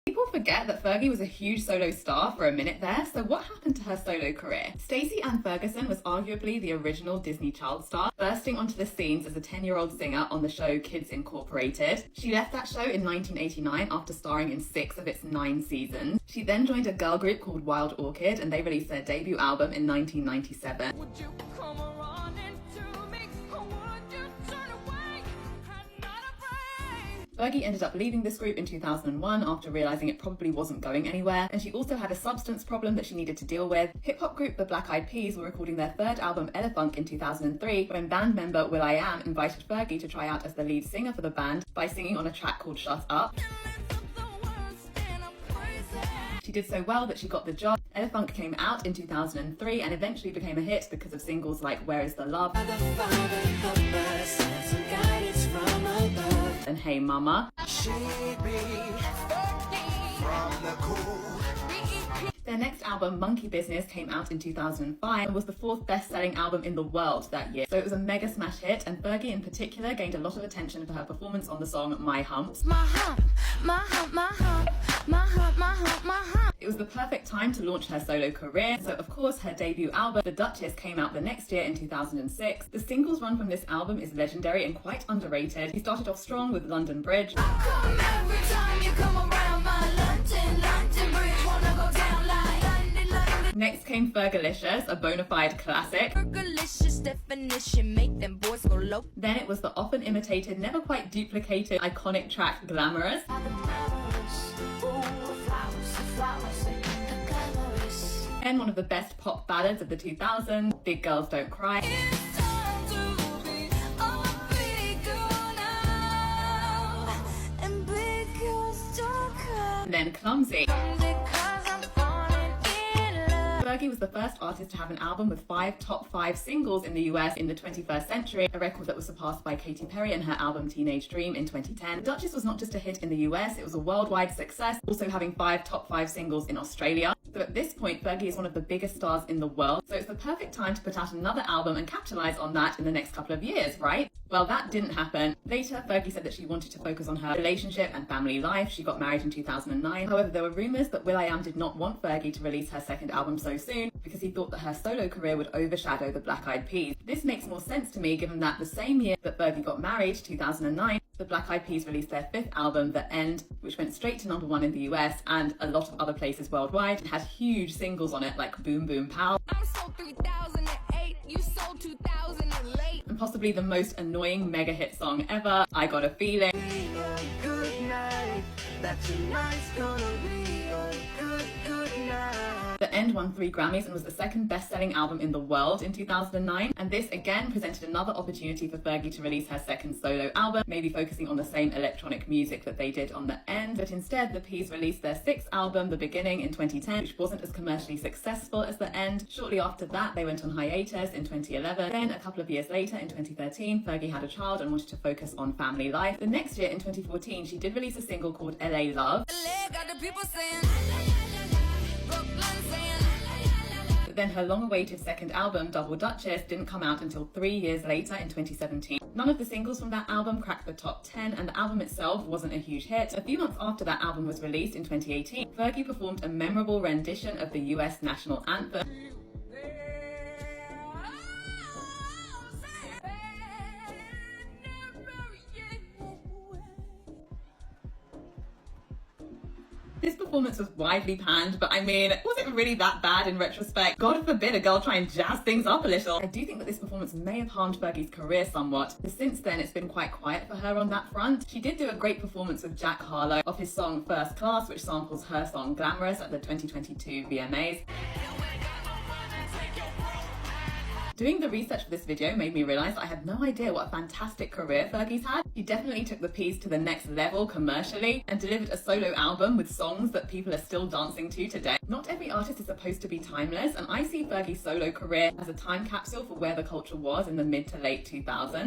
People forget that Fergie was a huge solo star for a minute there, so what happened to her solo career? Stacey Ann Ferguson was arguably the original Disney child star, bursting onto the scenes as a 10-year-old singer on the show Kids Incorporated. She left that show in 1989 after starring in 6 of its 9 seasons. She then joined a girl group called Wild Orchid, and they released their debut album in 1997. Would you come around into me, or would you turn away? Fergie ended up leaving this group in 2001 after realising it probably wasn't going anywhere, and she also had a substance problem that she needed to deal with. Hip-hop group the Black Eyed Peas were recording their 3rd album Elephunk in 2003 when band member will.i.am invited Fergie to try out as the lead singer for the band by singing on a track called Shut Up. She did so well that she got the job. Elephunk came out in 2003 and eventually became a hit because of singles like Where Is the Love and Hey Mama. Their next album, Monkey Business, came out in 2005 and was the 4th best-selling album in the world that year. So it was a mega smash hit, and Fergie in particular gained a lot of attention for her performance on the song My Humps. My hump, my hump, my hump, my hump, my hump, my hump. It was the perfect time to launch her solo career, so of course her debut album, The Duchess, came out the next year in 2006. The singles run from this album is legendary and quite underrated. She started off strong with London Bridge. I come every time you come around my London Bridge, wanna go down like London. Next came Fergalicious, a bona fide classic. Fergalicious definition, make them boys go low. Then it was the often imitated, never quite duplicated, iconic track Glamorous. And one of the best pop ballads of the 2000s, Big Girls Don't Cry. And then Clumsy. Fergie was the first artist to have an album with 5 top 5 singles in the US in the 21st century, a record that was surpassed by Katy Perry and her album Teenage Dream in 2010. The Duchess was not just a hit in the US, it was a worldwide success, also having 5 top 5 singles in Australia. So at this point, Fergie is one of the biggest stars in the world, so it's the perfect time to put out another album and capitalize on that in the next couple of years, right? Well, that didn't happen. Later, Fergie said that she wanted to focus on her relationship and family life. She got married in 2009. However, there were rumours that will.i.am did not want Fergie to release her 2nd album so soon because he thought that her solo career would overshadow the Black Eyed Peas. This makes more sense to me given that the same year that Fergie got married, 2009, the Black Eyed Peas released their 5th album, The End, which went straight to #1 in the US and a lot of other places worldwide. It had huge singles on it like Boom Boom Pow. I'm sold 3008, you sold 2008. And possibly the most annoying mega hit song ever, I Got a Feeling. Good night, that tonight's gonna be a good night. The End won 3 Grammys and was the 2nd best-selling album in the world in 2009, and this again presented another opportunity for Fergie to release her 2nd solo album, maybe focusing on the same electronic music that they did on The End, but instead the Peas released their 6th album, The Beginning, in 2010, which wasn't as commercially successful as The End. Shortly after that, they went on hiatus in 2011. Then, a couple of years later, in 2013, Fergie had a child and wanted to focus on family life. The next year, in 2014, she did release a single called LA Love. But then her long-awaited 2nd album, Double Duchess, didn't come out until 3 years later in 2017. None of the singles from that album cracked the top 10, and the album itself wasn't a huge hit. A few months after that album was released in 2018, Fergie performed a memorable rendition of the US national anthem. This performance was widely panned, but I mean, was it really that bad in retrospect? God forbid a girl try and jazz things up a little. I do think that this performance may have harmed Fergie's career somewhat, but since then it's been quite quiet for her on that front. She did do a great performance with Jack Harlow off his song First Class, which samples her song Glamorous at the 2022 VMAs. Doing the research for this video made me realise that I had no idea what a fantastic career Fergie's had. She definitely took the Peas to the next level commercially and delivered a solo album with songs that people are still dancing to today. Not every artist is supposed to be timeless, and I see Fergie's solo career as a time capsule for where the culture was in the mid to late 2000s.